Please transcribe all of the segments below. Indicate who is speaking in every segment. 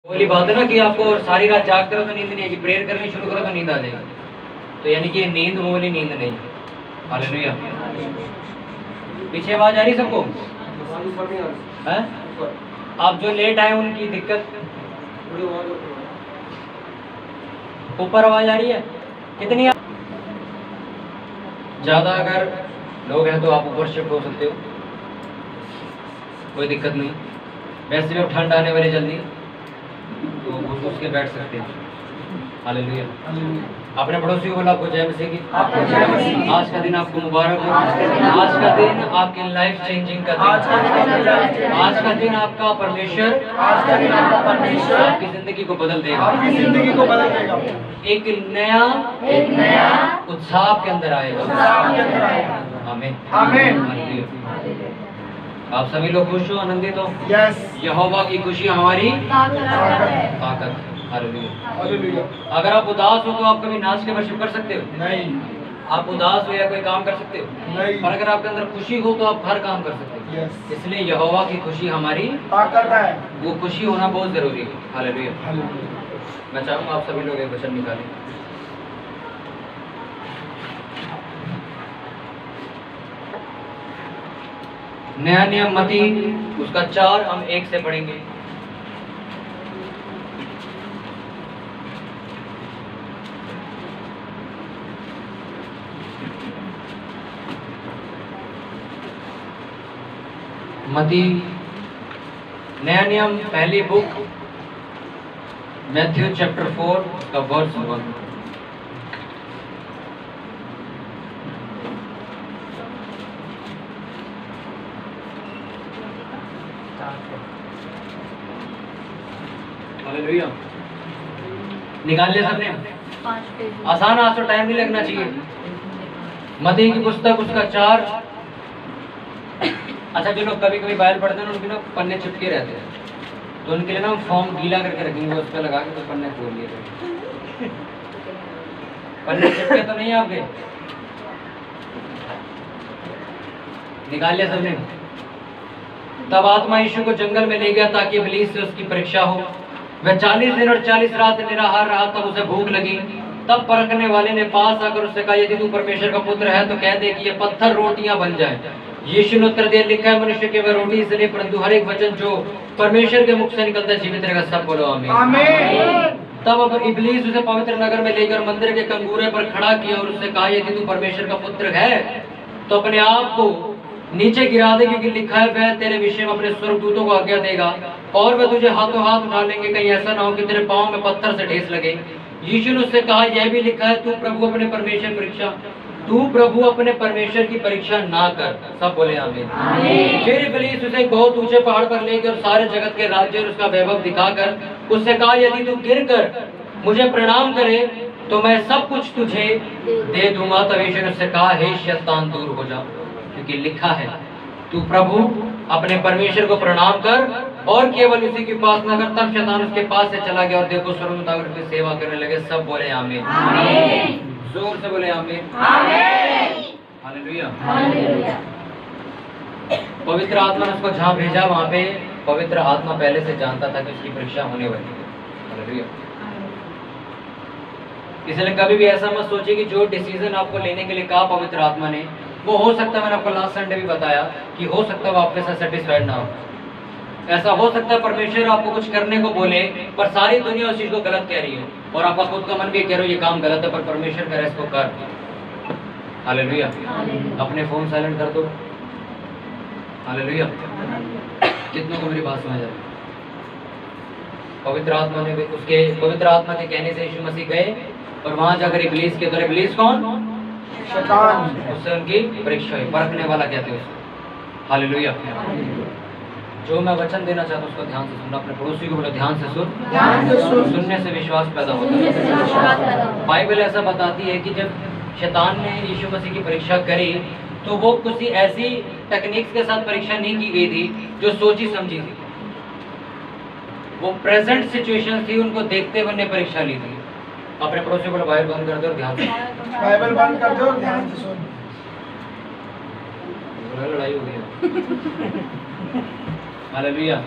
Speaker 1: बोली बात है ना कि आपको सारी रात जागते रहो तो नींद नहीं आएगी, प्रेयर करनी शुरू करो तो नींद आ जाएगी। तो यानी कि नींद वो वाली नींद नहीं। हालेलुया। पीछे आवाज आ रही सबको? हैं? आप जो लेट आए उनकी दिक्कत, ऊपर आवाज आ रही है कितनी? ज्यादा अगर लोग हैं तो आप ऊपर शिफ्ट हो सकते हो, कोई दिक्कत नहीं। वैसे भी अब ठंड आने वाली जल्दी, तो घुस घुस के बैठ सकते हैं। हालेलुया। अपने पड़ोसी को बोला आपको जय मसीह की। आज का दिन आपको मुबारक हो। आज का दिन आपकी लाइफ चेंजिंग का दिन। आज का दिन आपका परमेश्वर आपकी जिंदगी को बदल देगा। एक नया उत्साह आपके अंदर आएगा। आमीन। आप सभी लोग खुश हो, आनंदित हो? यहोवा की खुशी हमारी ताकत। हालेलुया। अगर आप उदास हो तो आप कभी नाच के वर्शिप कर सकते हो? नहीं। आप उदास हो या कोई काम कर सकते हो? नहीं। पर अगर आपके अंदर खुशी हो तो आप हर काम कर सकते हो। इसलिए यहोवा की खुशी हमारी ताकत है। वो खुशी होना बहुत जरूरी है। हालेलुया। मैं चाहूँगा आप सभी लोग एक वचन निकालें। नया नियम मती उसका 4 हम 1 से पढ़ेंगे। मती नया नियम पहली बुक मैथ्यू चैप्टर 4 का वर्स 1। हालेलुया। निकाल लिया सबने? आसान, आज तो टाइम नहीं लगना चाहिए। मती की पुस्तक उसका 4। अच्छा, जो लोग कभी कभी बाइबल पढ़ते हैं उनके ना पन्ने चिपके रहते हैं, तो उनके लिए ना फॉर्म गीला करके रखेंगे, उस पर लगा के तो पन्ने खोल लिए। पन्ने चिपके तो नहीं आपके? निकाल लिया सबने? तब आत्मा यीशु को जंगल में ले गया ताकि इब्लीस से उसकी परीक्षा हो। वह 40 दिन और 40 रात निराहार रहा। तब उसे भूख लगी। तब परखने वाले ने पास आकर उससे कहा, यदि तू परमेश्वर का पुत्र है तो कह दे कि ये पत्थर रोटियां बन जाए। यीशु ने उत्तर दिया, लिखा है मनुष्य के वह रोटी से नहीं परंतु हर एक वचन जो परमेश्वर के मुख से निकलता है जीवित रहेगा। सब बोलो आमीन। तब अब इब्लीस उसे पवित्र नगर में लेकर मंदिर के कंगूरे पर खड़ा किया और उससे कहा, यदि तू परमेश्वर का पुत्र है तो अपने आप को नीचे गिरा दे, क्योंकि लिखा है वह तेरे विषय में अपने स्वर्गदूतों को आज्ञा देगा और वह तुझे हाथों हाथ उठा लेंगे, कहीं ऐसा ना हो कि तेरे पांव में पत्थर से ठेस लगे। यीशु ने उससे कहा, यह भी लिखा है, तू प्रभु अपने परमेश्वर की परीक्षा ना कर। सब बोले आमीन। फिर इब्लीस उसे बहुत ऊंचे पहाड़ पर लेकर सारे जगत के राज्य और उसका वैभव दिखाकर उससे कहा, यदि तू गिर कर मुझे प्रणाम करे तो मैं सब कुछ तुझे दे दूंगा। तब यीशु ने उससे कहा, हे शैतान दूर हो जा, क्योंकि लिखा है, तू प्रभु अपने परमेश्वर को प्रणाम कर और केवल उसी की उपासना कर। तब शैतान उसके पास से चला गया और देखो स्वर्गदूत आकर उसकी सेवा करने लगे। सब बोले आमीन। जोर से बोले आमीन। हालेलुया। पवित्र आत्मा ने उसको जहाँ भेजा वहाँ पे पवित्र आत्मा पहले से जानता था कि उसकी परीक्षा होने वाली है। हालेलुया। इसलिए कभी भी ऐसा मत सोचिए कि जो डिसीजन आपको लेने के लिए कहा पवित्र आत्मा ने, वो हो सकता है, मैंने आपको लास्ट संडे भी बताया कि हो सकता है वो आपके साथ सेटिस्फाइड ना हो। ऐसा हो सकता है परमेश्वर आपको कुछ करने को बोले पर सारी दुनिया उस चीज को गलत कह रही है और आपका खुद का मन भी कह रहे हो ये काम गलत है, पर परमेश्वर कह रहा है इसको कर। हालेलुया। अपने फोन साइलेंट कर दो। हालेलुया। कितनों को मेरी बात समझ आ रही? पवित्र आत्मा ने पवित्र आत्मा के कहने से यीशु मसीह गए और वहां जाकर इब्लीस के द्वारा, इब्लीस कौन? शैतान। उससे उनकी परीक्षा हुई। परखने वाला कहते हैं उसको। हालेलुया। जो मैं वचन देना चाहता हूँ उसको ध्यान से सुनना। अपने पड़ोसी को बोलो ध्यान से सुन। सुनने से विश्वास पैदा होता है। बाइबल ऐसा बताती है कि जब शैतान ने यीशु मसीह की परीक्षा करी तो वो किसी ऐसी टेक्निक्स के साथ परीक्षा नहीं की गई थी जो सोची समझी थी। वो प्रेजेंट सिचुएशन थी, उनको देखते हुए परीक्षा ली थी। अपने पड़ोसी को बाइबल बंद कर दो और ध्यान से।
Speaker 2: बाइबल बंद कर दो और ध्यान से सुन।
Speaker 1: लड़ाई हो गई। हालेलुया।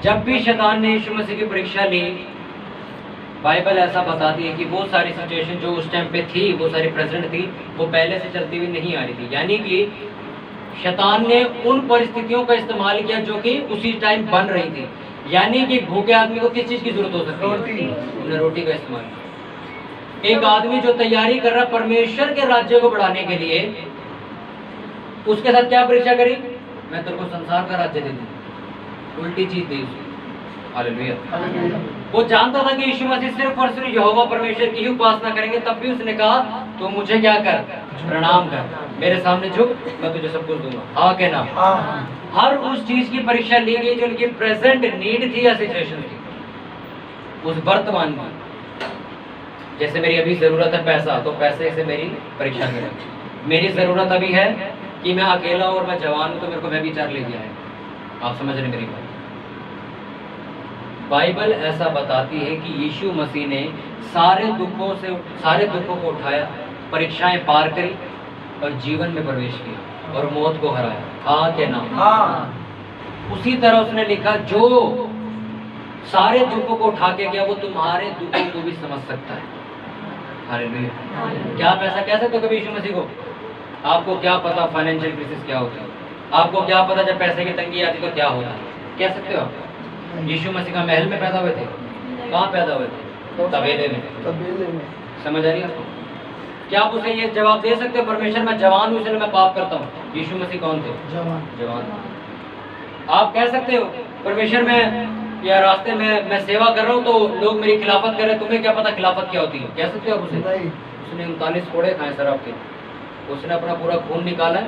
Speaker 1: जब भी शैतान ने यीशु मसीह की परीक्षा ली, बाइबल ऐसा बताती है कि वो सारी सिचुएशन जो उस टाइम पे थी, वो सारी प्रेजेंट थी, वो पहले से चलती हुई नहीं आ रही थी। यानी कि शैतान ने उन परिस्थितियों का इस्तेमाल किया जो कि उसी टाइम बन रही थी। यानी कि भूखे आदमी को किस चीज की जरूरत हो सकती है? उन्हें रोटी का इस्तेमाल किया। एक आदमी जो तैयारी कर रहा परमेश्वर के राज्य को बढ़ाने के लिए, उसके साथ क्या परीक्षा करी? मैं तेरे को संसार का राज्य दे दूं। उल्टी चीज दी उसको। हालेलुया। वो जानता था कि यीशु मसीह सिर्फ और सिर्फ यहोवा परमेश्वर की ही उपासना करेंगे, तब भी उसने कहा तो मुझे क्या कर, प्रणाम कर, मेरे सामने झुक, मैं तुझे सब कुछ दूंगा। हाँ के ना? हर उस चीज की परीक्षा ली गई जो उनकी प्रेजेंट नीड थी या सिचुएशन थी, उस वर्तमान की। जैसे मेरी अभी जरूरत है पैसा, तो पैसे से मेरी परीक्षा करें। मेरी जरूरत अभी है कि मैं अकेला और मैं जवान हूं, तो मेरे को व्यभिचार ले गया है। आप समझ रहे मेरी बात? बाइबल ऐसा बताती है कि यीशु मसीह ने सारे दुखों को उठाया, परीक्षाएं पार करी और जीवन में प्रवेश किया और मौत को हराया। हाँ के ना? उसी तरह उसने लिखा, जो सारे दुखों को उठा के गया वो तुम्हारे दुखों को भी समझ सकता है। हालेलुया। क्या आप ऐसा कह सकते हो कभी यीशु मसीह को? आपको क्या पता फाइनेंशियल क्राइसिस क्या होता है? आपको क्या पता जब पैसे की तंगी आती तो क्या होता है? कह सकते हो आप? यीशु मसीह का महल में पैदा हुए थे? कहाँ पैदा हुए थे? तबेले में। समझ आ रही है आपको? क्या आप उसे ये जवाब दे सकते हो, परमेश्वर मैं जवान हूँ इसलिए मैं पाप करता हूँ? यीशु मसीह कौन थे? जवान। आप कह सकते हो परमेश्वर में या रास्ते में मैं सेवा कर रहा हूँ तो लोग मेरी खिलाफत कर रहे हैं, तुम्हें क्या पता खिलाफत क्या होती है? कह सकते हो आप उसे? उसने 39 कोड़े खाए शराब के, उसने अपना पूरा खून निकाला,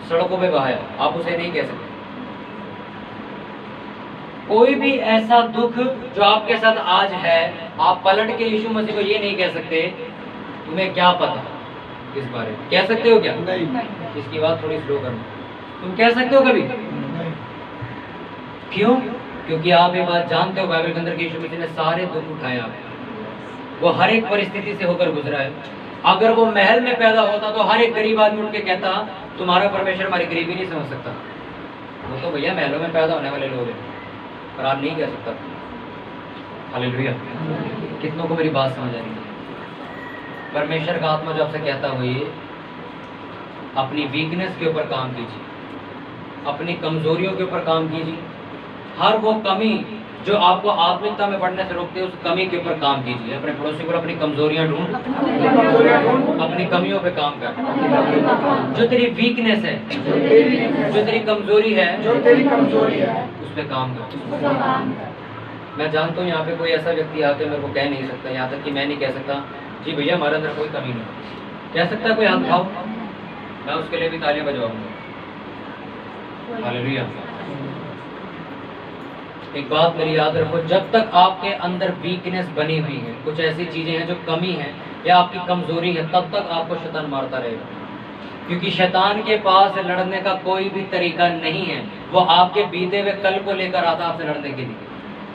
Speaker 1: सड़कों पे बहाया, आप उसे नहीं कह सकते। कोई भी ऐसा दुख जो आपके साथ आज है, आप पलट के यीशु मसीह को ये नहीं कह सकते तुम्हें क्या पता इस बारे में? कह सकते हो क्या? नहीं। इसकी बात थोड़ी स्लो करना। तुम कह सकते हो कभी? नहीं। क्यों? क्योंकि आप ये बात जानते हो बाइबल के अंदर कि यीशु मसीह ने सारे दुख उठाए, वो हर एक परिस्थिति से होकर गुजरा है। अगर वो महल में पैदा होता तो हर एक गरीब आदमी उठ के कहता तुम्हारा परमेश्वर हमारी गरीबी नहीं समझ सकता। वो तो भैया महलों में पैदा होने वाले लोग हैं, पर आप नहीं कह सकता। हालेलुया। कितनों को मेरी बात समझ आ रही है? परमेश्वर का आत्मा जो आपसे कहता हुआ ये अपनी वीकनेस के ऊपर काम कीजिए, अपनी कमजोरियों के ऊपर काम कीजिए। हर वो कमी जो आपको आत्मिकता में बढ़ने से रोकती है, उस कमी के ऊपर काम कीजिए। अपने पड़ोसी को अपनी कमजोरियां ढूंढ, अपनी कमियों पे काम कर। जो तेरी वीकनेस है, जो तेरी कमजोरी है, उस पे काम कर। मैं जानता हूँ यहाँ पे कोई ऐसा व्यक्ति आके मेरे को कह नहीं सकता, यहाँ तक कि मैं नहीं कह सकता जी भैया हमारे अंदर कोई कमी नहीं। कह सकता है कोई? हाथ उठाओ, मैं उसके लिए भी तालियां बजवाऊंगा। हालेलुया। एक बात मेरी याद रखो, जब तक आपके अंदर वीकनेस बनी हुई है, कुछ ऐसी चीजें हैं जो कमी है या आपकी कमजोरी है, तब तक आपको शैतान मारता रहेगा। क्योंकि शैतान के पास लड़ने का कोई भी तरीका नहीं है। वो आपके बीते हुए कल को लेकर आता आपसे लड़ने के लिए,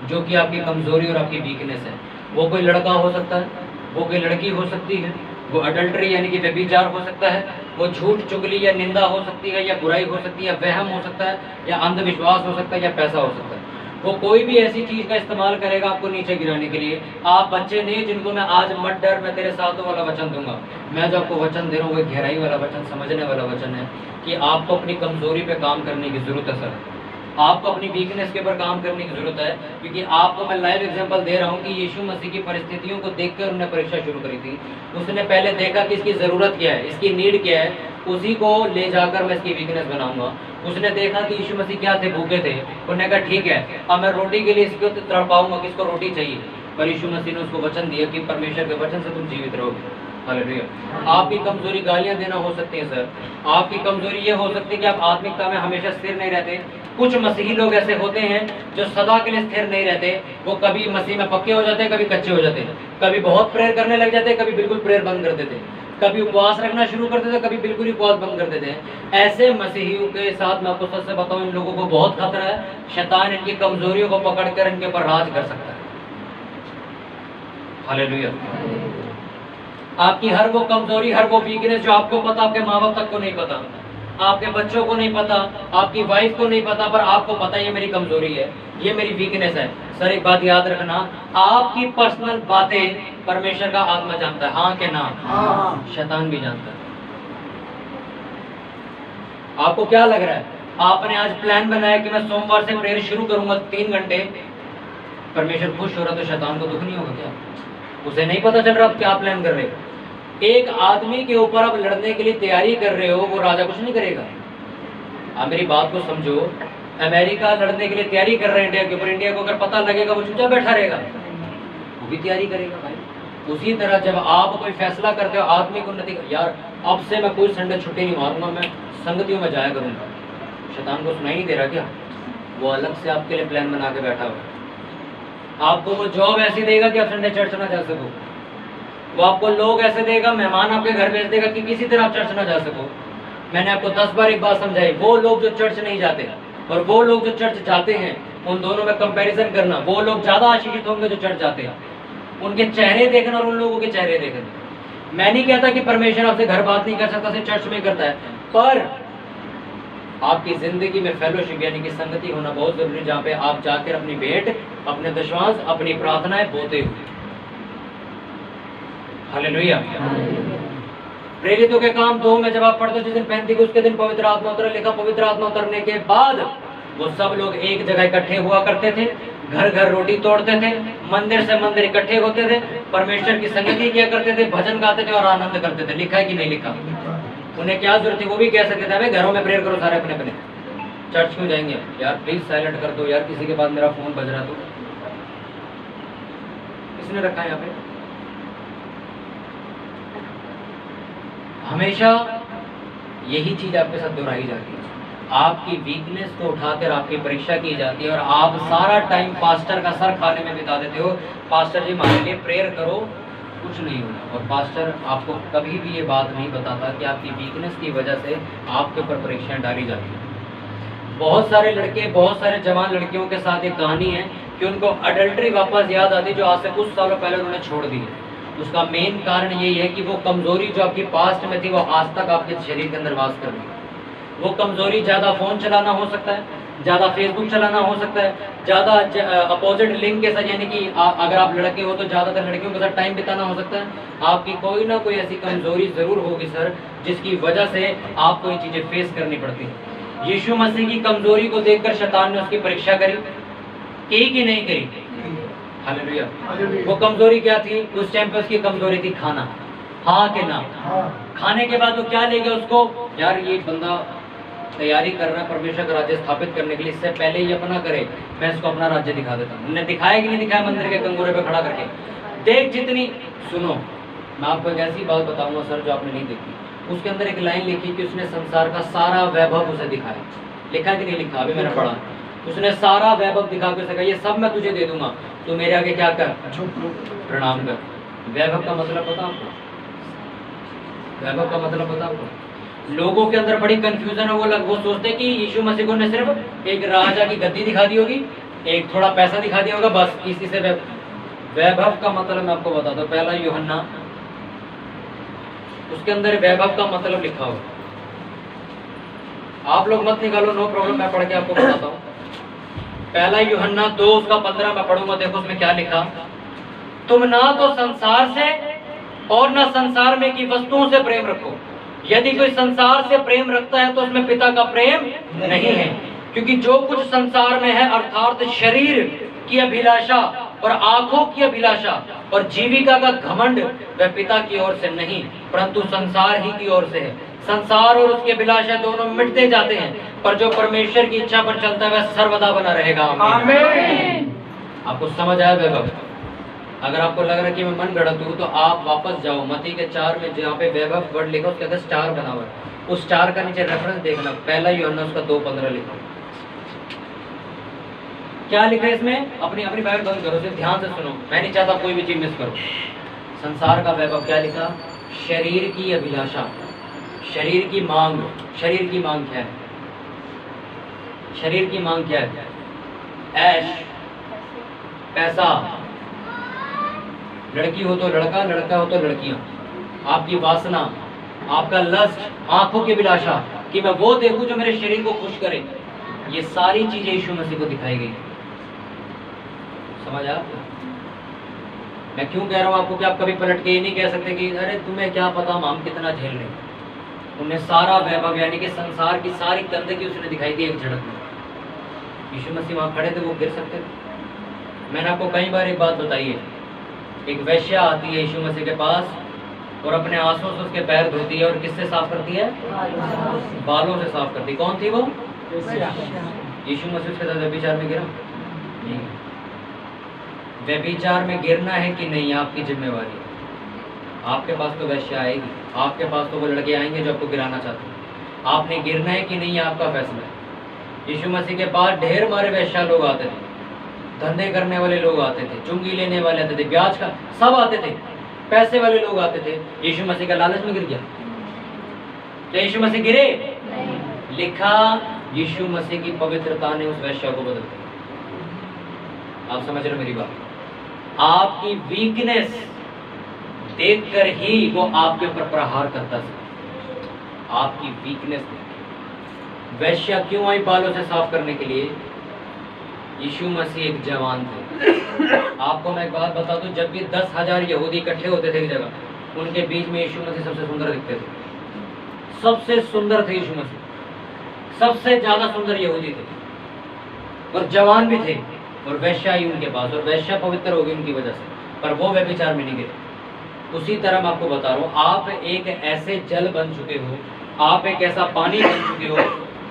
Speaker 1: जो कि आपकी कमजोरी और आपकी वीकनेस है। वो कोई लड़का हो सकता है, वो कोई लड़की हो सकती है, वो अडल्ट्री यानी कि व्यभिचार हो सकता है, वो झूठ चुगली या निंदा हो सकती है, या बुराई हो सकती है, या वहम हो सकता है, या अंधविश्वास हो सकता है, या पैसा हो सकता है। वो कोई भी ऐसी चीज का इस्तेमाल करेगा आपको नीचे गिराने के लिए। आप बच्चे नहीं जिनको मैं आज मत डर मैं तेरे साथ वाला वचन दूंगा। मैं जो आपको वचन दे रहा हूँ वो गहराई वाला वचन, समझने वाला वचन है कि आपको अपनी कमजोरी पे काम करने की जरूरत है। सर आपको अपनी वीकनेस के ऊपर काम करने की जरूरत है, क्योंकि आपको मैं लाइव एग्जांपल दे रहा हूँ कि यीशु मसीह की परिस्थितियों को देखकर उन्होंने परीक्षा शुरू करी थी। उसने पहले देखा कि इसकी ज़रूरत क्या है, इसकी नीड क्या है, उसी को ले जाकर मैं इसकी वीकनेस बनाऊंगा। उसने देखा कि यीशु मसीह क्या थे, भूखे थे। उन्होंने कहा ठीक है अब मैं रोटी के लिए इसको तड़पाऊंगा, किसको रोटी चाहिए। पर यीशु मसीह ने उसको वचन दिया कि परमेश्वर के वचन से तुम जीवित रहोगे। हालेलुया। आपकी कमजोरी गालियां देना हो सकती है सर, आपकी कमजोरी ये हो सकती है कि आप आत्मिकता में हमेशा स्थिर नहीं रहते। कुछ मसीही लोग ऐसे होते हैं जो सदा के लिए स्थिर नहीं रहते। वो कभी मसीह में पक्के हो जाते हैं, कभी कच्चे हो जाते हैं, कभी बहुत प्रेयर करने लग जाते हैं, कभी बिल्कुल प्रेयर बंद कर देते हैं, कभी उपवास रखना शुरू कर देते हैं, कभी बिल्कुल ही उपवास बंद कर देते हैं। ऐसे मसीहियों के साथ मैं आपको सच से बताऊं, इन लोगों को बहुत खतरा है। शैतान इनकी कमजोरियों को पकड़कर इनके ऊपर राज कर सकता है। हालेलुया। आपकी हर वो कमजोरी, हर वो वीकनेस जो आपको पता, आपके माँ बाप तक को नहीं पता, आपके बच्चों को नहीं पता, आपकी वाइफ को नहीं पता, पर आपको पता ये मेरी कमजोरी है। ये मेरी वीकनेस है। सर एक बात याद रखना, आपकी पर्सनल बातें परमेश्वर का आत्मा जानता है, हाँ के ना?
Speaker 2: हाँ।
Speaker 1: शैतान भी जानता है। आपको क्या लग रहा है? आपने आज प्लान बनाया कि मैं सोमवार से प्रेयर शुरू करूंगा 3 घंटे, परमेश्वर खुश हो रहा तो शैतान को दुख नहीं होगा क्या? उसे नहीं पता चल रहा आप क्या प्लान कर रहे हो? एक आदमी के ऊपर आप लड़ने के लिए तैयारी कर रहे हो, वो राजा कुछ नहीं करेगा। आप मेरी बात को समझो, अमेरिका लड़ने के लिए तैयारी कर रहे हैं इंडिया के ऊपर, इंडिया को अगर पता लगेगा वो चुपचाप बैठा रहेगा? वो भी तैयारी करेगा भाई। उसी तरह जब आप कोई फैसला करते हो आत्मिक उन्नति, यार अब से मैं कोई संडे छुट्टी नहीं मारूंगा, मैं संगतियों में जाया करूंगा, शैतान को सुनाई नहीं दे रहा क्या? वो अलग से आपके लिए प्लान बना के बैठा हुआ। आपको वो जॉब ऐसी देगा कि आप संडे चर्च ना जा सको, वो आपको लोग ऐसे देगा, मेहमान आपके घर भेज देगा कि किसी तरह आप चर्च ना जा सको। मैंने आपको 10 बार एक बात समझाई, वो लोग जो चर्च नहीं जाते और वो लोग जो चर्च जाते हैं, उन दोनों में कंपैरिजन करना। वो लोग ज्यादा आशीषित होंगे जो चर्च जाते हैं, उनके चेहरे देखना और उन लोगों के चेहरे देखना। मैं नहीं कहता कि परमेश्वर आपसे घर बात नहीं कर सकता, सिर्फ चर्च में करता है, पर आपकी जिंदगी में फेलोशिप यानी कि संगति होना बहुत जरूरी है, जहाँ पे आप जाकर अपनी भेंट, अपने दशवांश, अपनी प्रार्थनाएं बोते हुए। हालेलुया। प्रेरितों के काम 2 में जब आप पढ़ते हो, जिस दिन पेंतीकोस्त के दिन पवित्र आत्मा उतरा, लिखा पवित्र आत्मा उतरने के बाद वो सब लोग एक जगह इकट्ठे हुआ करते थे, घर घर रोटी तोड़ते थे, मंदिर से मंदिर इकट्ठे होते थे, परमेश्वर की संगति किया करते थे, भजन गाते थे और आनंद करते थे। लिखा है कि नहीं लिखा? उन्हें क्या जरूरत थी? वो भी कह सकते थे भाई घरों में प्रेयर करो सारे अपने अपने, चर्च क्यों जाएंगे? यार प्लीज साइलेंट कर दो यार, किसी के बाद मेरा फोन बज रहा तो। किसने रखा है यहाँ पे? हमेशा यही चीज आपके साथ दोहराई जाती है, आपकी वीकनेस को उठाकर आपकी परीक्षा की जाती है और आप सारा टाइम पास्टर का सर खाने में बिता देते हो। पास्टर जी हमारे लिए प्रेयर करो, कुछ नहीं होना। और पास्टर आपको कभी भी ये बात नहीं बताता कि आपकी वीकनेस की वजह से आपके ऊपर परीक्षाएं डाली जाती हैं। बहुत सारे लड़के, बहुत सारे जवान लड़कियों के साथ एक कहानी है कि उनको अडल्ट्री वापस याद आती जो आज से कुछ सालों पहले उन्होंने छोड़ दी है। उसका मेन कारण यही है कि वो कमजोरी जो आपकी पास्ट में थी वो आज तक आपके शरीर के अंदर वास कर रही है। वो कमजोरी ज़्यादा फ़ोन चलाना हो सकता है, ज़्यादा फेसबुक चलाना हो सकता है, ज़्यादा अपोजिट लिंग के साथ, यानी कि अगर आप लड़के हो तो ज़्यादातर लड़कियों के साथ टाइम बिताना हो सकता है। आपकी कोई ना कोई ऐसी कमजोरी ज़रूर होगी सर, जिसकी वजह से आपको ये चीज़ें फेस करनी पड़ती हैं। यीशु मसीह की कमजोरी को देखकर शैतान ने उसकी परीक्षा की कि नहीं करी? हालेलुया। वो कमजोरी क्या थी? उस टाइम पे उसकी कमजोरी थी खाना, हाँ के ना? खाने के बाद वो क्या ले गया उसको? यार ये बंदा तैयारी कर रहा है परमेश्वर का राज्य स्थापित करने के लिए, इससे पहले ये अपना करे, मैं इसको अपना राज्य दिखा देता हूँ। उन्होंने दिखाया कि नहीं दिखाया? मंदिर के कंगोरे पे खड़ा करके देख जितनी। सुनो, मैं आपको एक ऐसी बात बताऊंगा सर जो आपने नहीं देखी। उसके अंदर एक लाइन लिखी कि उसने संसार का सारा वैभव उसे दिखाया। लिखा कि नहीं लिखा? अभी मैंने पढ़ा। उसने सारा वैभव दिखा के उसे कहा ये सब मैं तुझे दे दूंगा, तू मेरे आगे क्या कर? प्रणाम कर। वैभव का मतलब पता आपको? वैभव का मतलब पता आपको? लोगों के अंदर बड़ी कंफ्यूजन है, वो सोचते हैं कि यीशु मसीह को ने सिर्फ एक राजा की गद्दी दिखा दी होगी, एक थोड़ा पैसा दिखा दिया होगा, बस इसी से वैभव का मतलब मैं आपको बताता हूँ। पहला यूहन्ना, उसके अंदर वैभव का मतलब लिखा होगा। आप लोग मत निकालो, नो प्रॉब्लम, मैं पढ़ के आपको बताता हूँ। पहला यूहन्ना 2 उसका 15 मैं पढ़ूंगा। देखो उसमें क्या लिखा, तुम ना तो संसार से और ना संसार में की वस्तुओं से प्रेम रखो। यदि कोई संसार से प्रेम रखता है तो उसमें पिता का प्रेम नहीं है, क्योंकि जो कुछ संसार में है अर्थात शरीर की अभिलाषा और आंखों की अभिलाषा और जीविका का घमंड वह पिता की ओर से नहीं परंतु संसार ही की ओर से है। संसार और उसकी अभिलाषा दोनों मिटते जाते हैं, पर जो परमेश्वर की इच्छा पर चलता है वह सर्वदा बना रहेगा। आमीन। आपको समझ आया वैभव? अगर आपको लग रहा है कि मैं मन गढ़त हूँ तो आप वापस जाओ मत्ती के 4 में, जहाँ पे वैभव वर्ड लिखा उसके अंदर स्टार बना हुआ है, उस स्टार का नीचे रेफरेंस देखना। पहला यूहन्ना उसका 2:15 लिखा। क्या लिखा है इसमें? अपनी अपनी बाइबल बंद करो, सिर्फ ध्यान से सुनो, मैं नहीं चाहता कोई भी चीज मिस करो। संसार का वैभव क्या लिखा? शरीर की अभिलाषा, शरीर की मांग। शरीर की मांग क्या है? शरीर की मांग क्या है? ऐश, पैसा, लड़की हो तो लड़का, लड़का हो तो लड़कियां, आपकी वासना, आपका लस्ट, आंखों की अभिलाषा कि मैं वो देखूं जो मेरे शरीर को खुश करे। ये सारी चीजें यीशु मसीह को दिखाई गई। समझ आया आपको? मैं क्यों कह रहा हूँ आपको कि आप कभी पलट के ये नहीं कह सकते कि अरे तुम्हें क्या पता हम कितना झेल रहे हैं। उन्हें सारा वैभव यानी कि संसार की सारी गंदगी उसने दिखाई दी एक झड़क में। यीशु मसीह वहाँ खड़े थे, वो गिर सकते थे। मैंने आपको कई बार एक बात बताई है, एक वेश्या आती है यीशु मसीह के पास और अपने आंसुओं से उसके पैर धोती है और किससे साफ करती है? बालों से साफ करती। कौन थी वो? यीशु मसीह उसके साथ व्यभिचार में गिरा? नहीं। व्यभिचार में गिरना है कि नहीं आपकी जिम्मेवारी है। आपके पास तो वेश्या आएगी, आपके पास तो वो लड़के आएंगे जो आपको गिराना चाहते हैं। आपने गिरना है कि नहीं आपका फैसला है। यीशु मसीह के पास ढेर मारे वेश्या लोग आते थे, धंधे करने वाले लोग आते थे, चुंगी लेने वाले आते थे, ब्याज का सब आते थे, पैसे वाले लोग आते थे। यीशु मसीह का लालच में गिर गया? क्या यीशु मसीह गिरे? लिखा यीशु मसीह की पवित्रता ने उस वेश्या को बदल दिया। आप समझ रहे मेरी बात? आपकी वीकनेस देखकर ही वो आपके ऊपर प्रहार करता था। आपकी वीकनेस वेश्या क्यों आई बालों से साफ करने के लिए? यीशु मसीह एक जवान थे। आपको मैं एक बात बता दूं, जब भी 10,000 यहूदी इकट्ठे होते थे एक जगह, उनके बीच में यीशु मसीह सबसे सुंदर दिखते थे। सबसे सुंदर थे यीशु मसीह, सबसे ज्यादा सुंदर यहूदी थे और जवान भी थे। और वेश्या आई उनके पास और वेश्या पवित्र होगी उनकी वजह से, पर वो व्यभिचार में नहीं गिरे। उसी तरह मैं आपको बता रहा हूँ, आप एक ऐसे जल बन चुके हो, आप एक ऐसा पानी बन चुके हो,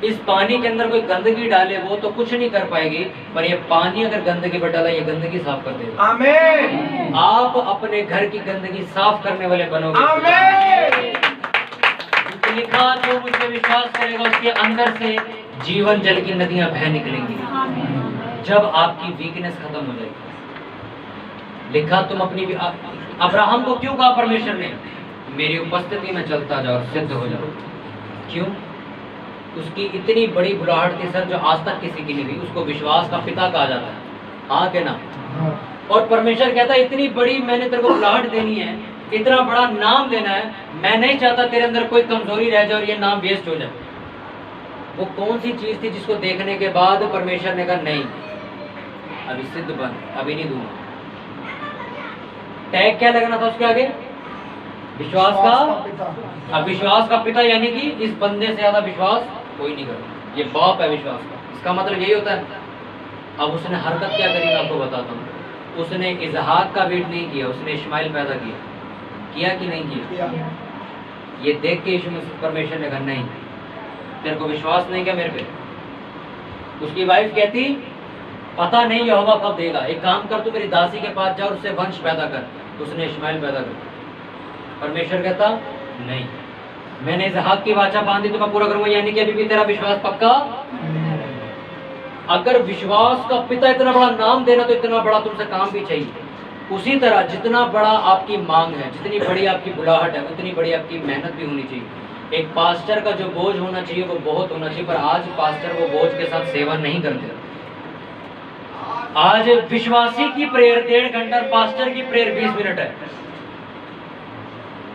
Speaker 1: इस पानी के अंदर कोई गंदगी डाले वो तो कुछ नहीं कर पाएगी, पर ये पानी अगर गंदगी पर डाला ये गंदगी साफ कर देगा।
Speaker 2: आमीन।
Speaker 1: आप अपने घर की गंदगी साफ करने वाले बनोगे।
Speaker 2: आमीन।
Speaker 1: लिखा जो मुझे विश्वास करेगा उसके अंदर से जीवन जल की नदियां बह निकलेंगी जब आपकी वीकनेस खत्म हो जाएगी। लिखा तुम अपनी अब्राहम को क्यों कहा परमेश्वर ने, मेरी उपस्थिति में चलता जाओ और सिद्ध हो जाओ। क्यों? उसकी इतनी बड़ी बुलाहट थी सर, जो आज तक किसी की नहीं हुई। उसको विश्वास का पिता कहा जाता है, हाँ के ना? और परमेश्वर कहता है इतनी बड़ी मैंने तेरे को बुलाहट देनी है, इतना बड़ा नाम देना है, मैं नहीं चाहता तेरे अंदर कोई कमजोरी रह जाए और ये नाम वेस्ट हो जाए। वो कौन सी चीज थी जिसको देखने के बाद परमेश्वर ने कहा नहीं अभी सिद्ध बन, अभी नहीं दूंगा। टैग क्या लगना था उसके आगे? विश्वास का। अब विश्वास का पिता यानी कि इस बंदे से ज्यादा विश्वास कोई नहीं करता, ये बाप है विश्वास का। इसका मतलब यही होता है। अब उसने हरकत क्या करी मैं आपको बताता हूँ। उसने इजहाक का वेट नहीं किया, उसने इस्माइल पैदा किया कि नहीं किया? ये देख के यीशु मसीह परमेश्वर ने कहा नहीं, तेरे को विश्वास नहीं क्या मेरे पे? उसकी वाइफ कहती पता नहीं यहोवा कब देगा, एक काम कर तू मेरी दासी के पास जा और उससे वंश पैदा कर। उसने इस्माइल पैदा कर। परमेश्वर कहता नहीं, मैंने इजहाक की वाचा बांधी तो मैं पूरा करूंगा, यानी कि अभी भी तेरा विश्वास पक्का। अगर विश्वास का पिता इतना बड़ा नाम देना तो इतना बड़ा तुमसे काम भी चाहिए। उसी तरह जितना बड़ा आपकी मांग है, जितनी बड़ी आपकी बुलाहट है, उतनी बड़ी आपकी मेहनत भी होनी चाहिए। एक पास्टर का जो बोझ होना चाहिए वो बहुत होना चाहिए, पर आज पास्टर वो बोझ के साथ सेवा नहीं करते। आज विश्वासी की प्रेयर 1.5 घंटा, पास्टर की प्रेयर 20 मिनट है।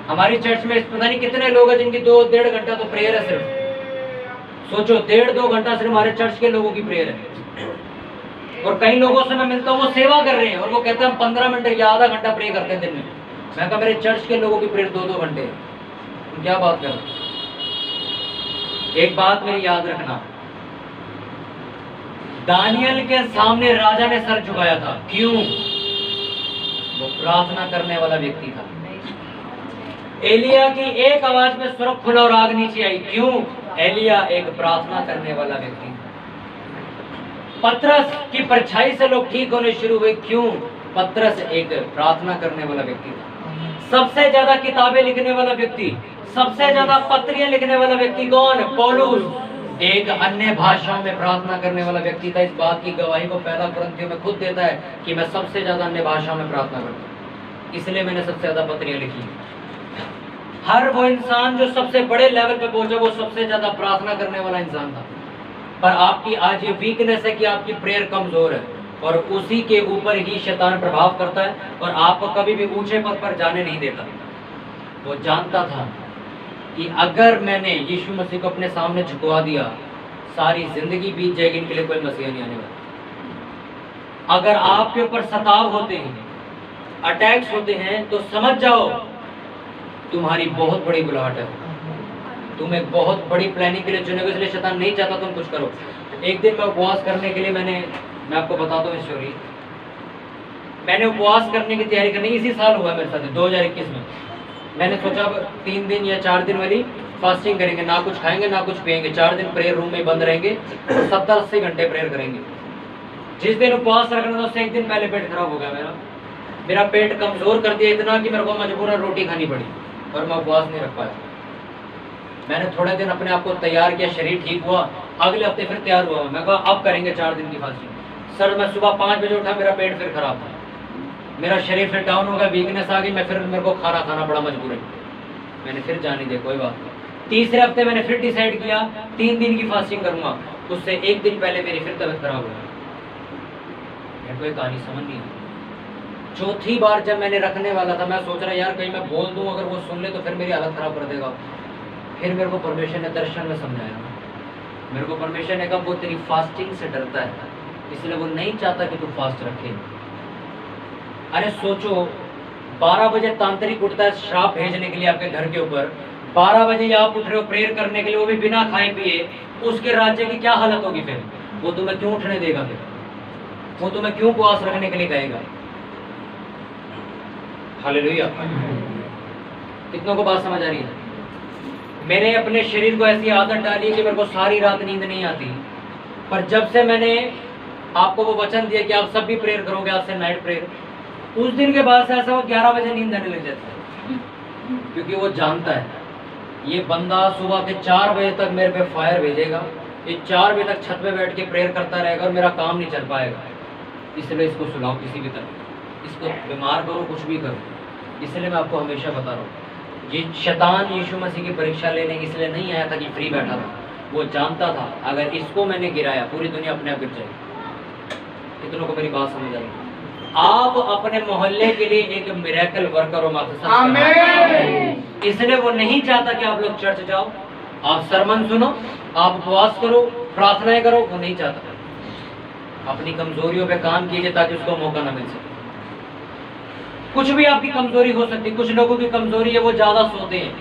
Speaker 1: हमारी चर्च में पता नहीं कितने लोग हैं जिनकी 2-1.5 घंटा तो प्रेयर है सिर्फ। सोचो 1.5-2 घंटा सिर्फ हमारे चर्च के लोगों की प्रेयर है। और कई लोगों से मैं मिलता हूँ वो सेवा कर रहे हैं और वो कहते हैं हम 15 मिनट या आधा घंटा प्रे करते हैं दिन में। मैं कहा मेरे चर्च के लोगों की प्रेयर 2-2 घंटे है, तुम क्या बात कर रहे? एक बात मेरी याद रखना, दानियल के सामने राजा ने सर झुकाया था, क्यों? वो प्रार्थना करने वाला व्यक्ति था। एलिया की एक आवाज में स्वर्ग खुला और आग नीचे आई, क्यों? एलिया एक प्रार्थना करने वाला व्यक्ति था। पतरस की परछाई से लोग ठीक होने शुरू हुए, क्यों? पतरस एक प्रार्थना करने वाला व्यक्ति था। सबसे ज्यादा किताबें लिखने वाला व्यक्ति, सबसे ज्यादा पत्रियां लिखने वाला व्यक्ति कौन? पौलुस एक अन्य भाषाओं में प्रार्थना करने वाला व्यक्ति था। इस बात की गवाही को पहला कुरिन्थियों में खुद देता है कि मैं सबसे ज्यादा अन्य भाषाओं में प्रार्थना करता हूँ, इसलिए मैंने सबसे ज्यादा पत्रियां लिखी। हर वो इंसान जो सबसे बड़े लेवल पे पहुंचा वो सबसे ज्यादा प्रार्थना करने वाला इंसान था। पर आपकी आज ये वीकनेस है कि आपकी प्रेयर कमजोर है और उसी के ऊपर ही शैतान प्रभाव करता है और आपको कभी भी ऊंचे पद पर जाने नहीं देता। वो जानता था कि अगर मैंने यीशु मसीह को अपने सामने झुकवा दिया सारी जिंदगी बीत जाएगी, इनके लिए कोई मसीहा नहीं आने वाला। अगर आपके ऊपर सताव होते हैं, अटैक्स होते हैं, तो समझ जाओ तुम्हारी बहुत बड़ी बुलाहट है। तुम एक बहुत बड़ी प्लानिंग के लिए चुने हो, इसलिए शैतान नहीं चाहता तुम कुछ करो। एक दिन मैं उपवास करने के लिए मैं आपको बताता हूँ स्टोरी। मैंने उपवास करने की तैयारी करनी, इसी साल हुआ मेरे साथ 2021 में। मैंने सोचा 3 दिन या 4 दिन वाली फास्टिंग करेंगे, ना कुछ खाएंगे ना कुछ पिएंगे, 4 दिन प्रेयर रूम में बंद रहेंगे, 70-80 घंटे प्रेयर करेंगे। जिस दिन उपवास रखना था उससे एक दिन पहले पेट खराब हो गया मेरा पेट कमजोर कर दिया इतना कि मेरे को मजबूरन रोटी खानी पड़ी और मैं उपवास नहीं रख पाया। मैंने थोड़े दिन अपने आप को तैयार किया, शरीर ठीक हुआ, अगले हफ्ते फिर तैयार हुआ। मैं कहा अब करेंगे 4 दिन की फास्टिंग। सर मैं सुबह 5 बजे उठा, मेरा पेट फिर खराब था, मेरा शरीर फिर डाउन हो गया, वीकनेस आ गई, मेरे को खाना पड़ा मजबूरन। मैंने फिर जाने दिया, कोई बात नहीं। तीसरे हफ्ते मैंने फिर डिसाइड किया 3 दिन की फास्टिंग करूंगा। उससे एक दिन पहले मेरी फिर तबीयत खराब हो गई। मेरे को ये कहानी समझ नहीं आई। चौथी बार जब मैंने रखने वाला था, मैं सोच रहा यार कहीं मैं बोल दूं, अगर वो सुन ले तो फिर मेरी हालत खराब कर देगा। फिर मेरे को परमेश्वर ने दर्शन में समझाया। मेरे को परमेश्वर ने कहा वो तेरी फास्टिंग से डरता है, इसलिए वो नहीं चाहता कि तू फास्ट रखे। अरे सोचो 12 बजे तांत्रिक उठता है श्राप भेजने के लिए आपके घर के ऊपर, 12 बजे आप उठ रहे हो प्रेयर करने के लिए, वो भी बिना खाए पिए, उसके राज्य की क्या हालत होगी? फिर वो तुम्हें क्यों उठने देगा? फिर वो तुम्हें क्यों उपवास रखने के लिए कहेगा? हालेलुया। कितनों को बात समझ आ रही है? मैंने अपने शरीर को ऐसी आदत डाली कि मेरे को सारी रात नींद नहीं आती, पर जब से मैंने आपको वो वचन दिया कि आप सब भी प्रेयर करोगे आज से नाइट प्रेयर, उस दिन के बाद से ऐसा वो 11 बजे नींद आने लग जाता है, क्योंकि वो जानता है ये बंदा सुबह के 4 बजे तक मेरे पे फायर भेजेगा, ये 4 बजे तक छत पे बैठ के प्रेयर करता रहेगा और मेरा काम नहीं चल पाएगा। इसलिए इसको सुलाओ किसी भी तरह, इसको बीमार करो, कुछ भी करो। इसलिए मैं आपको हमेशा बता रहा हूँ, ये शैतान यीशु मसीह की परीक्षा लेने इसलिए नहीं आया था कि फ्री बैठा था। वो जानता था अगर इसको मैंने गिराया पूरी दुनिया अपने आप गिर जाएगी। कितनों को मेरी बात समझ आई? आप अपने मोहल्ले के लिए एक मिरेकल वर्कर हो माता। आमीन। इसलिए वो नहीं चाहता कि आप लोग चर्च जाओ, आप सरमन सुनो, आप उपवास करो, प्रार्थनाएं करो, वो नहीं चाहता। अपनी कमजोरियों पे काम कीजिए ताकि उसको मौका ना मिल सके। कुछ भी आपकी कमजोरी हो सकती है। कुछ लोगों की कमजोरी है वो ज्यादा सोते हैं।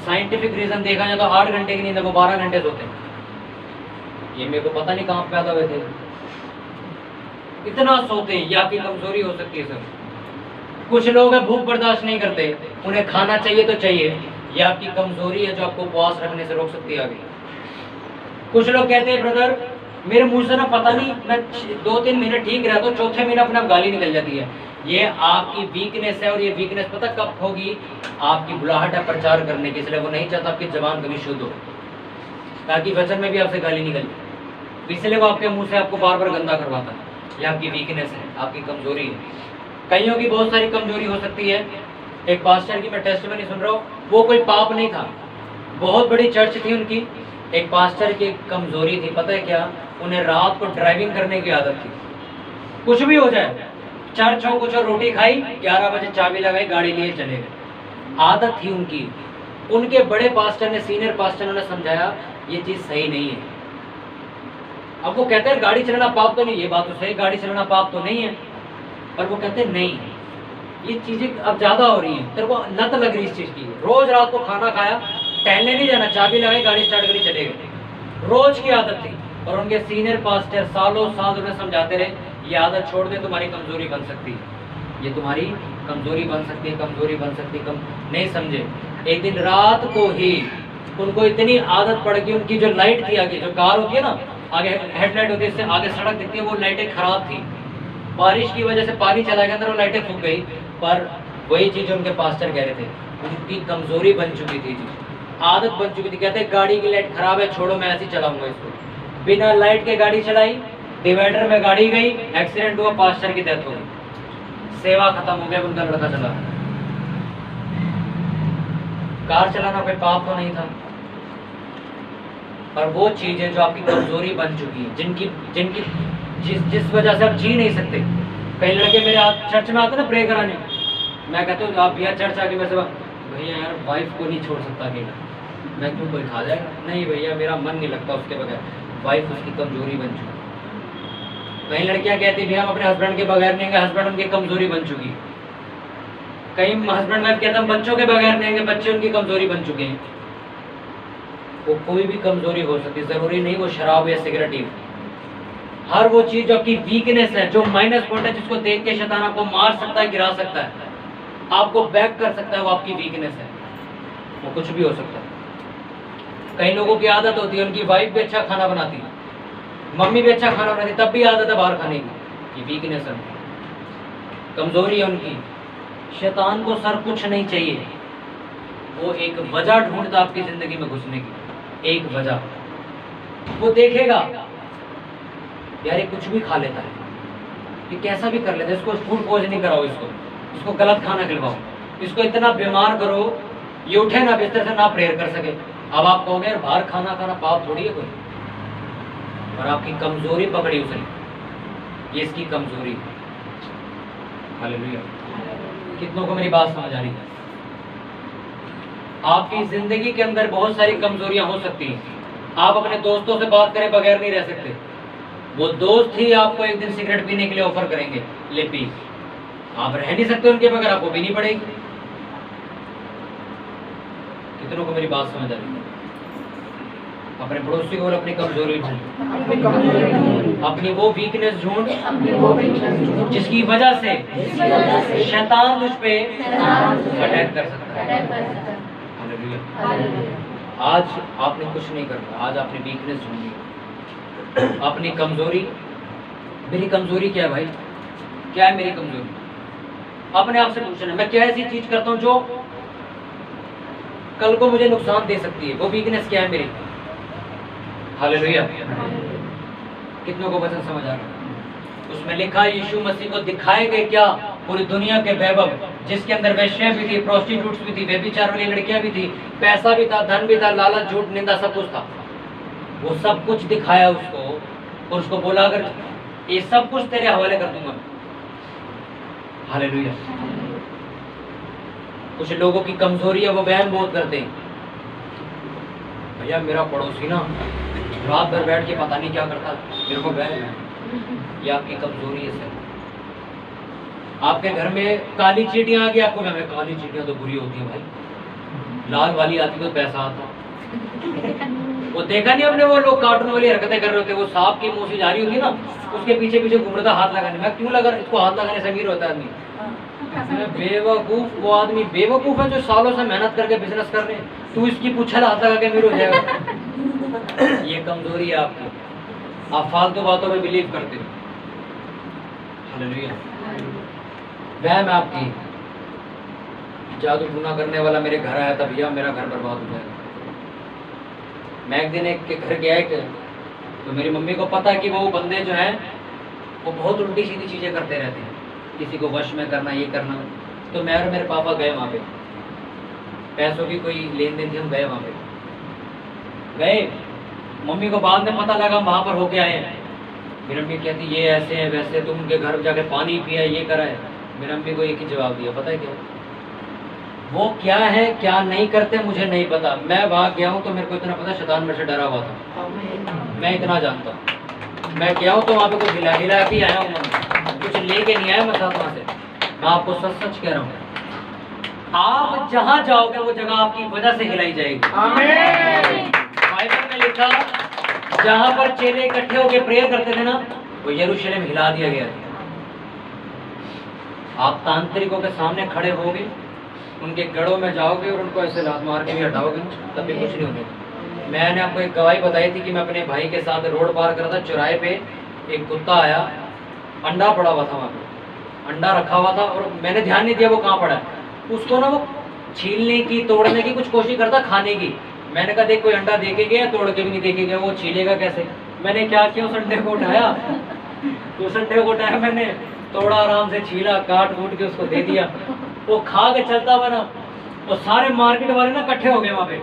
Speaker 1: साइंटिफिक रीजन देखा जाए तो 8 घंटे की नींद है, वो 12 घंटे सोते हैं। ये मेरे को पता नहीं कहाँ पैदा हुए थे, इतना सोते हैं। ये आपकी कमजोरी हो सकती है सर। कुछ लोग हैं भूख बर्दाश्त नहीं करते, उन्हें खाना चाहिए तो चाहिए, ये आपकी कमजोरी है जो आपको उपवास रखने से रोक सकती है आगे। कुछ लोग कहते हैं ब्रदर मेरे मुंह से ना पता नहीं, मैं 2-3 महीने ठीक रहता हूँ, चौथे महीने अपने आप गाली निकल जाती है। ये आपकी वीकनेस है, और ये वीकनेस पता कब होगी? आपकी बुलाहट है प्रचार करने की, इसलिए वो नहीं चाहता आपकी जबान कभी शुद्ध हो, ताकि वचन में भी आपसे गाली निकले। इसलिए वो आपके मुंह से आपको बार बार गंदा करवाता है। ये आपकी वीकनेस है, आपकी कमजोरी है। कईयों की बहुत सारी कमजोरी हो सकती है। एक पास्टर की मैं टेस्टिमनी सुन रहा हूँ, वो कोई पाप नहीं था, बहुत बड़ी चर्च थी उनकी। एक पास्टर की कमजोरी थी, पता है क्या? उन्हें रात को ड्राइविंग करने की आदत थी। कुछ भी हो जाए, चर्च हो कुछ हो, रोटी खाई, 11 बजे चाबी लगाई, गाड़ी लिए चले गए। आदत थी उनकी। उनके बड़े पास्टर ने, सीनियर पास्टर ने समझाया ये चीज सही नहीं है। अब वो कहते हैं गाड़ी चलाना पाप तो नहीं, ये बात तो सही, गाड़ी चलाना पाप तो नहीं है, पर वो कहते हैं नहीं ये चीजें अब ज्यादा हो रही हैं, तेरे को लत लग रही इस चीज की। रोज रात को खाना खाया, टहलने नहीं जाना, चाबी लगाई, गाड़ी स्टार्ट करी, चले गए। रोज की आदत थी। और उनके सीनियर पास्टर सालों साल उन्हें समझाते रहे ये आदत छोड़ दे, तुम्हारी कमजोरी बन सकती है, ये तुम्हारी कमजोरी बन सकती है, कमजोरी बन सकती है। नहीं समझे। एक दिन रात को ही उनको इतनी आदत पड़ गई, उनकी जो लाइट थी आगे, जो कार होती है ना आगे हेडलाइट होती है, इससे आगे सड़क दिखती है, वो लाइटें खराब थी। बारिश की वजह से पानी चला गया अंदर, वो लाइटें फूक गई। पर वही चीज उनके पास्टर कह रहे थे, उनकी कमजोरी बन चुकी थी, आदत बन चुकी थी। कहते गाड़ी की लाइट खराब है, छोड़ो मैं ऐसे ही चलाऊंगा इसको। बिना लाइट के गाड़ी चलाई, डिवाइडर में गाड़ी गई, एक्सीडेंट हुआ, पास्टर की डेथ हो गई, सेवा खत्म हो गया, उनका लड़का चला। कार चलाना कोई पाप तो नहीं था, पर वो चीजें जो आपकी कमजोरी बन चुकी है, जिनकी जिस वजह से आप जी नहीं सकते। कई लड़के मेरे चर्च में आते ना प्रे कराने, मैं कहता हूँ आप भैया चर्च आके मेरे से, भैया यार वाइफ को नहीं छोड़ सकता अकेला, मैं क्यों, कोई खा जाएगा? नहीं भैया मेरा मन नहीं लगता उसके बगैर। वाइफ उसकी कमजोरी बन चुकी। कई लड़कियां कहती भी हम अपने हस्बैंड के बगैर नहीं आएंगे, हस्बैंड उनकी कमजोरी बन चुकी। कई हस्बैंड वाइफ कहते हम बच्चों के बगैर नहीं आएंगे, बच्चे उनकी कमजोरी बन चुके हैं। वो कोई भी कमजोरी हो सकती है, जरूरी नहीं वो शराब या सिगरेट ही। हर वो चीज जो आपकी वीकनेस है, जो माइनस पॉइंट है, जिसको देख के शैतान आपको मार सकता है, गिरा सकता है, आपको बैक कर सकता है, वो आपकी वीकनेस है। वो कुछ भी हो सकता है। कई लोगों की आदत होती है, उनकी वाइफ भी अच्छा खाना बनाती है, मम्मी भी अच्छा खाना बनाती, तब भी आदत है बाहर खाने की। ये वीकनेस है उनकी, कमजोरी है उनकी। शैतान को सर कुछ नहीं चाहिए, वो एक वजह ढूंढता आपकी जिंदगी में घुसने की, एक वजह। वो देखेगा यार ये कुछ भी खा लेता है, ये कैसा भी कर लेता है, इसको फूड पॉइजनिंग कराओ, इसको गलत खाना खिलवाओ, इसको इतना बीमार करो ये उठे ना बिस्तर से, ना प्रेयर कर सके। अब आप कहोगे यार बाहर खाना खाना पाप थोड़ी है कोई, और आपकी कमजोरी पकड़ी उसने, ये इसकी कमजोरी है। हालेलुया। कितनों को मेरी बात समझ आ रही है? आपकी जिंदगी के अंदर बहुत सारी कमजोरियां हो सकती हैं। आप अपने दोस्तों से बात करे बगैर नहीं रह सकते। वो दोस्त ही आपको एक दिन सिगरेट पीने के लिए ऑफर करेंगे, ले पी, आप रह नहीं सकते उनके बगैर, आपको पीनी पड़ेगी। कितनों को मेरी बात समझ आ रही है? अपने पड़ोसी को अपनी कमजोरी ढूंढ, अपनी वो वीकनेस ढूंढ जिसकी वजह से शैतान तुझ पे अटैक कर सकता है। आज आपने कुछ नहीं करना, आज आपने वीकनेस ढूंढी, अपनी कमजोरी। मेरी कमजोरी क्या है भाई? क्या है मेरी कमजोरी? अपने आप से पूछना, मैं क्या ऐसी चीज करता हूं जो कल को मुझे नुकसान दे सकती है? वो वीकनेस क्या है मेरी? हालेलुया। कितनों को वचन समझ आ रहा है? उसमें लिखा है यीशु मसीह को दिखाए गए क्या? पूरी दुनिया के वैभव, जिसके अंदर वेश्याएं भी थी, प्रोस्टिट्यूट्स भी थी, व्यभिचार वाली लड़कियां भी थी, पैसा भी था, धन भी था, लालच, झूठ, निंदा, सब कुछ था। वो सब कुछ दिखाया उसको, और उसको बोला अगर ये सब कुछ तेरे हवाले कर दूंगा। हालेलुया। कुछ लोगों की कमजोरी है, वो बयान बहुत करते हैं, भैया मेरा पड़ोसी ना रात भर बैठ के पता नहीं क्या करता, मेरे को बयान है। ये आपकी कमजोरी है सर। आपके घर में काली चींटियां आ गई, आपको क्या? काली चींटियां तो बुरी होती है भाई, लाल वाली आती तो पैसा आता। वो देखा नहीं आपने, वो लोग कार्टून वाली हरकतें कर रहे होते, वो सांप की मुंह से जा रही होती ना, उसके पीछे पीछे घूम रहा था हाथ लगाने। मैं क्यों लगा, इसको हाथ लगाने से अमीर होता है आदमी? बेवकूफ, वो आदमी बेवकूफ है जो सालों से मेहनत करके बिजनेस कर रहे हैं, तू इसकी पूछल हाथ लगा के अमीर हो जाएगा। ये कमजोरी है आपकी, आप फालतू बातों में बिलीव करते हो। हालेलुया। वहम है आपकी। जादू टूना करने वाला मेरे घर आया था, भैया मेरा घर बर्बाद हो जाएगा। मैं एक दिन एक के घर गया, तो मेरी मम्मी को पता है कि वो बंदे जो हैं वो बहुत उल्टी सीधी चीज़ें करते रहते हैं, किसी को वश में करना, ये करना। तो मैं और मेरे पापा गए वहाँ पे, पैसों की कोई लेन देन थी, हम गए वहाँ पे। गए, मम्मी को बाद में पता लगा हम वहाँ पर होके आए हैं। मेरी मम्मी कहती ये ऐसे है वैसे, तुम उनके घर जाके पानी पिया, ये करा है। मेरी मम्मी को एक ही जवाब दिया, पता है क्या? वो क्या है क्या नहीं करते मुझे नहीं पता, मैं वहाँ गया हूँ तो मेरे को इतना पता शैतान मेरे से डरा हुआ था, मैं इतना जानता हूँ। मैं गया हूँ तो वहाँ पे कुछ हिला हिला के आया हूँ, कुछ लेके नहीं आया मैं साथ वहाँ से। मैं आपको सच सच कह रहा हूँ, आप जहाँ जाओगे वो जगह आपकी वजह से हिलाई जाएगी। आमीन। बाइबल में लिखा, जहाँ पर चेले इकट्ठे होकर प्रेयर करते थे ना, वो यरूशलेम हिला दिया गया था। आप तांत्रिकों के सामने खड़े होगे, उनके गढ़ों में जाओगे और उनको ऐसे लात मार के भी हटाओगे, तब भी कुछ नहीं होगा। मैंने आपको एक गवाही बताई थी कि मैं अपने भाई के साथ रोड पार कर रहा था, चौराहे पे एक कुत्ता आया, अंडा पड़ा हुआ था वहाँ पे, अंडा रखा हुआ था और मैंने ध्यान नहीं दिया वो कहाँ पड़ा है। उसको ना वो छीलने की, तोड़ने की कुछ कोशिश करता, खाने की। मैंने कहा देख कोई अंडा देके गया, तोड़ के भी नहीं देके गया, वो छीलेगा कैसे? मैंने क्या किया, उस अंडे को उठाया, उस अंडे को उठाया मैंने, तोड़ा, आराम से छीला, काट कूट के उसको दे दिया। वो खा के चलता हुआ ना, वो सारे मार्केट वाले ना इकट्ठे हो गए वहाँ पे।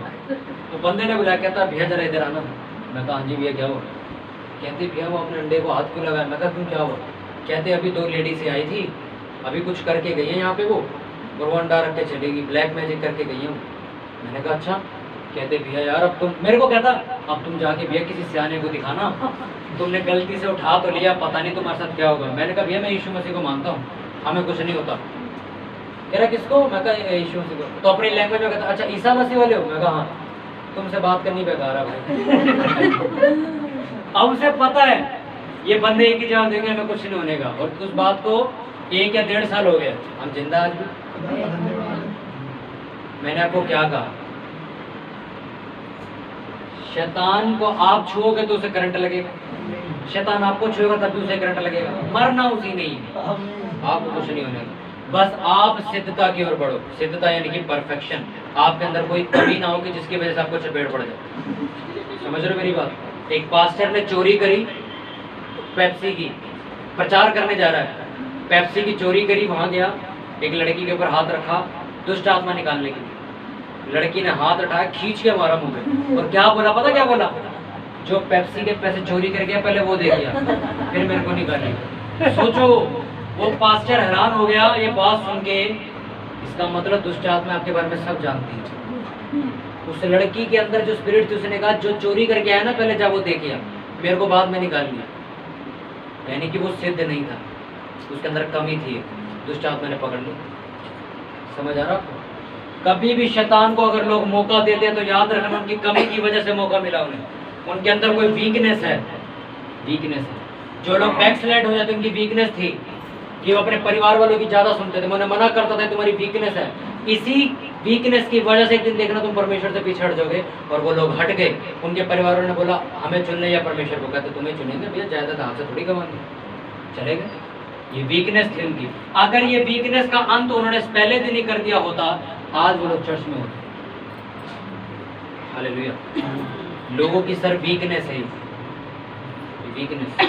Speaker 1: तो बंदे ने बुलाया, कहता भैया जरा इधर आना। मैं कहा हाँ जी भैया क्या हुआ? कहते भैया वो अपने अंडे को हाथ क्यों लगाया? मैं कहा क्यों क्या हुआ? कहते अभी 2 लेडीज से आई थी, अभी कुछ करके गई है यहाँ पे वो, और वो अंडा रख के चलेगी, ब्लैक मैजिक करके गई हूँ। मैंने कहा अच्छा। कहते भैया यार अब तुम, मेरे को कहता अब तुम जाके भैया किसी सियाने को दिखाना तुमने गलती से उठा तो लिया, पता नहीं तुम्हारे साथ क्या होगा। मैंने कहा भैया मैं यीशु मसीह को मानता हूँ, हमें कुछ नहीं होता। कह रहा किसको? मैं कहा यीशु मसीह को। तो अपनी लैंग्वेज में कहता अच्छा ईसा मसीह वाले हो? मैं कहा हाँ। तुमसे बात करनी बेकार है भाई। अब उसे पता है ये बंदे एक ही जवाब देंगे, हमें कुछ नहीं होने का। और उस बात को 1 या 1.5 साल हो गया, हम जिंदा आज भी। मैंने आपको क्या कहा, शैतान को आप छुओगे तो उसे करंट लगेगा, शैतान आपको छुएगा तब भी उसे करंट लगेगा। मरना उसी नहीं है, आपको कुछ नहीं होने का। बस आप सिद्धता की ओर बढ़ो। सिद्धता यानी कि परफेक्शन। आपके अंदर कोई कमी ना हो कि जिसकी वजह से आपको चपेट पड़ जाए। समझ रहे हो मेरी बात? एक पास्टर ने चोरी करी पेप्सी की, प्रचार करने जा रहा है, पेप्सी की चोरी करी, वहां गया, एक लड़की के ऊपर हाथ रखा दुष्ट आत्मा निकालने के लिए। लड़की ने हाथ उठाया, खींच के मारा मुंह पे, और क्या बोला पता क्या बोला? जो पेप्सी के पैसे चोरी कर गया पहले वो दे दिया, फिर मेरे को निकालिए। सोचो, वो पास्टर हैरान हो गया ये बात सुन के। इसका मतलब दुष्ट आत्मा आपके बारे में सब जानती है। उस लड़की के अंदर जो स्पिरिट थी, उसने कहा जो चोरी करके आया ना पहले जा वो दे किया, मेरे को बाद में निकाल लिया। यानी कि वो सिद्ध नहीं था, उसके अंदर कमी थी, दुष्ट आत्मा ने पकड़ ली। समझ आ रहा आपको? कभी भी शैतान को अगर लोग मौका देते हैं तो याद रखना उनकी कमी की वजह से मौका मिला उन्हें। उनके अंदर कोई वीकनेस है, वीकनेस है। जो लोग बैकस्लाइड हो जाते उनकी वीकनेस थी कि वो अपने परिवार वालों की ज्यादा सुनते थे। मैंने मना करता था तुम्हारी वीकनेस है, इसी वीकनेस की वजह से एक दिन देखना तुम परमेश्वर से पीछे हट जाओगे। और वो लोग हट गए। उनके परिवार वालों ने बोला हमें चुनने या परमेश्वर को? कहते तुम्हें चुनेंगे भैया, जायदाद हाथ से थोड़ी कमाएंगे, चले गए। ये वीकनेस थी उनकी। अगर ये वीकनेस का अंत उन्होंने पहले दिन ही कर दिया होता, आज वो लोग चर्च में होते। हालेलुया। लोगों की सर वीकनेस है, वीकनेस,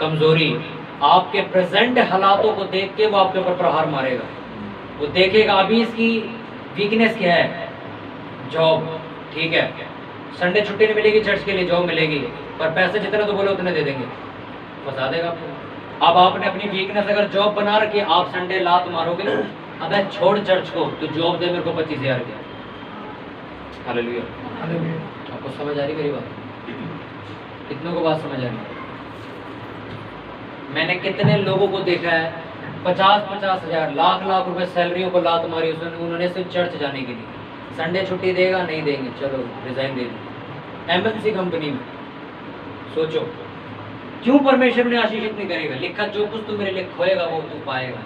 Speaker 1: कमजोरी। आपके प्रेजेंट हालातों को देख के वो आपके ऊपर प्रहार मारेगा। वो देखेगा अभी इसकी वीकनेस क्या है। जॉब ठीक है, संडे छुट्टी नहीं मिलेगी, चर्च के लिए जॉब मिलेगी, पर पैसे जितने तो बोले उतने दे देंगे, बता देगा आपको। अब आपने अपनी वीकनेस अगर जॉब बना रखी, आप संडे लात मारोगे, अबे छोड़ चर्च को, तो जॉब दे मेरे को 25,000 की। हालेलुया। आपको समझ आ रही मेरी बात? कितनों को बात समझ आ रही? मैंने कितने लोगों को देखा है 50-50 हजार, लाख रुपए सैलरियों को लात मारी उन्होंने सिर्फ चर्च जाने के लिए। संडे छुट्टी देगा, नहीं देंगे, चलो रिजाइन दे दो। एमएनसी कंपनी में सोचो क्यों परमेश्वर ने आशीष इतनी करेगा? लिखा जो कुछ तू मेरे लिए खोएगा वो तू पाएगा।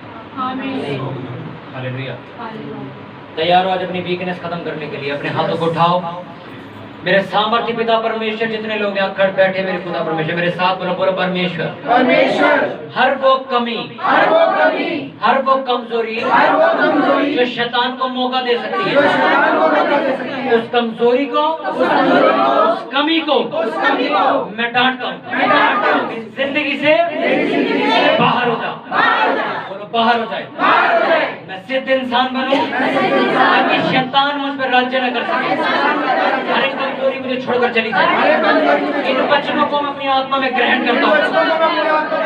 Speaker 1: हालेलुया। तैयार हो आज अपनी वीकनेस खत्म करने के लिए? अपने हाथों को उठाओ। मेरे सामर्थ्य पिता परमेश्वर, जितने लोग यहाँ खड़े बैठे मेरे खुदा परमेश्वर, मेरे साथ बोलो, बोलो परमेश्वर। हर वो कमी, हर वो कमजोरी जो शैतान को मौका दे सकती है, उस कमजोरी को, उस कमी को मैं डांटता हूँ। जिंदगी से बाहर हो जाओ, बोलो बाहर हो जाए। मैं सिद्ध इंसान बनूं ताकि शैतान मुझ पर राज्य न कर सके। हर एक कमजोरी मुझे छोड़कर चली जाए। इन वचनों को मैं अपनी आत्मा में ग्रहण करता हूँ।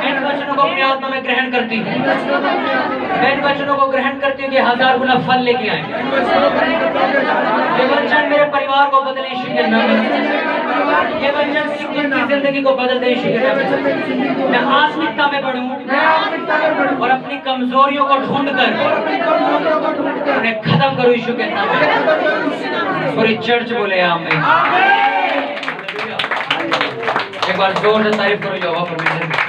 Speaker 1: इन वचनों को अपनी आत्मा में ग्रहण करती हूँ। मैं इन वचनों को ग्रहण करती हूँ कि 1000 गुना फल लेके आए। ये वचन मेरे परिवार को बदले यीशु के नाम में। ये वचन मेरी जिंदगी को बदल दे यीशु के नाम में। मैं आत्मिकता में बढ़ूं और अपनी कमजोरियों को ढूंढ कर उन्हें खत्म करो यीशु के नाम में। पूरी चर्च बोले आमीन। एक बार जोर से तारीफ करो यहोवा परमेश्वर।